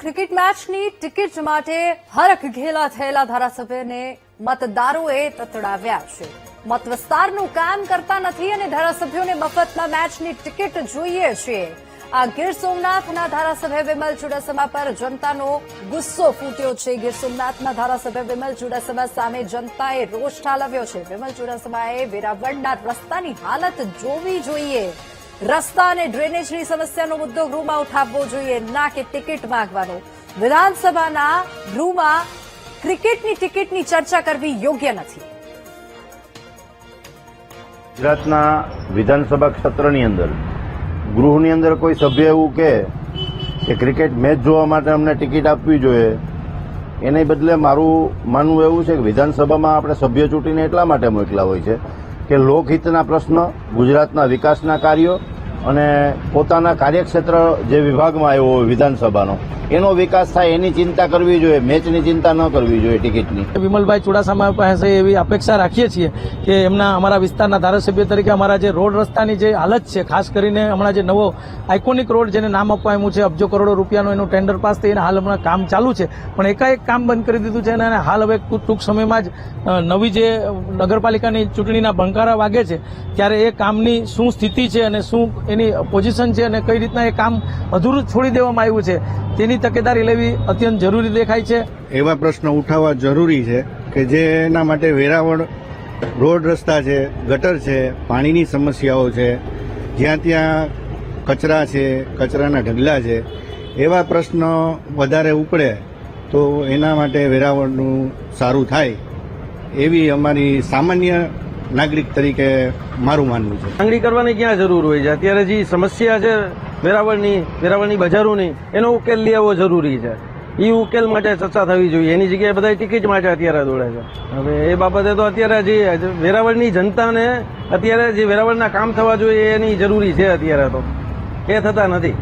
Cricket મેચની ticket માટે હરખ ઘેલા થયેલા ધારાસભ્યને મતદારોએ તતડાવ્યા છે। મત વિસ્તારનું કામ કરતા નથી અને ધારાસભ્યોને મફતમાં મેચની ટિકિટ જોઈએ છે। આ ગીર સોમનાથના ધારાસભ્ય વિમલ ચુડાસમા પર જનતાનો ગુસ્સો ફૂટ્યો છે। ગીર સોમનાથના ધારાસભ્ય વિમલ ચુડાસમા સામે જનતાએ રોષ ઠાલવ્યો છે। વિમલ ચુડાસમાએ વેરાવળના રસ્તાની હાલત જોવી જોઈએ। રસ્તા અને ડ્રેનેજની સમસ્યાનો મુદ્દો ગૃહમાં ઉઠાવવો જોઈએ, ના કે ટિકિટ માંગવાનો। વિધાનસભાના ગૃહમાં ક્રિકેટની ટિકિટની ચર્ચા કરવી યોગ્ય નથી। ગુજરાતના વિધાનસભા ક્ષેત્રની અંદર ગૃહની અંદર કોઈ સભ્ય એવું કહે કે ક્રિકેટ મેચ જોવા માટે અમને ટિકિટ આપવી જોઈએ, એને બદલે મારું માનવું એવું છે કે વિધાનસભામાં આપણે સભ્ય ચૂંટીને એટલા માટે મોકલા હોય છે કે લોકહિતના પ્રશ્ન, ગુજરાતના વિકાસના કાર્યો અને પોતાના કાર્યક્ષેત્ર જે વિભાગમાં આવ્યો હોય વિધાનસભાનો એનો વિકાસ થાય એની ચિંતા કરવી જોઈએ, મેચની ચિંતા ન કરવી જોઈએ ટિકિટની। વિમલભાઈ ચુડાસમા પાસે એવી અપેક્ષા રાખીએ છીએ કે એમના અમારા વિસ્તારના ધારાસભ્ય તરીકે અમારા જે રોડ રસ્તાની જે હાલત છે, ખાસ કરીને હમણાં જે નવો આઇકોનિક રોડ જેને નામ આપવામાં છે, અબજો કરોડો રૂપિયાનું એનું ટેન્ડર પાસ થઈને હાલ હમણાં કામ ચાલુ છે, પણ એકાએક કામ બંધ કરી દીધું છે અને હાલ હવે ટૂંક સમયમાં જ નવી જે નગરપાલિકાની ચૂંટણીના બંકારા વાગે છે ત્યારે એ કામની શું સ્થિતિ છે અને શું એની પોઝિશન છે અને કઈ રીતના એ કામ અધૂરું છોડી દેવામાં આવ્યું છે તેની તકેદારી લેવી અત્યંત જરૂરી દેખાય છે। એવા પ્રશ્નો ઉઠાવવા જરૂરી છે કે જેના માટે વેરાવળ રોડ રસ્તા છે, ગટર છે, પાણીની સમસ્યાઓ છે, જ્યાં ત્યાં કચરા છે, કચરાના ઢગલા છે, એવા પ્રશ્નો વધારે ઉપડે તો એના માટે વેરાવળનું સારું થાય એવી અમારી સામાન્ય નાગરિક તરીકે મારું માનવું છે। માંગણી કરવાની ક્યાં જરૂર હોય છે? અત્યારે જે સમસ્યા છે વેરાવળની બજારોની એનો ઉકેલ લેવો જરૂરી છે। એ ઉકેલ માટે ચર્ચા થવી જોઈએ, એની જગ્યાએ બધા ટિકિટ માટે અત્યારે દોડે છે। હવે એ બાબતે તો અત્યારે જે વેરાવળની જનતાને અત્યારે જે વેરાવળના કામ થવા જોઈએ એની જરૂરી છે અત્યારે તો એ થતા નથી।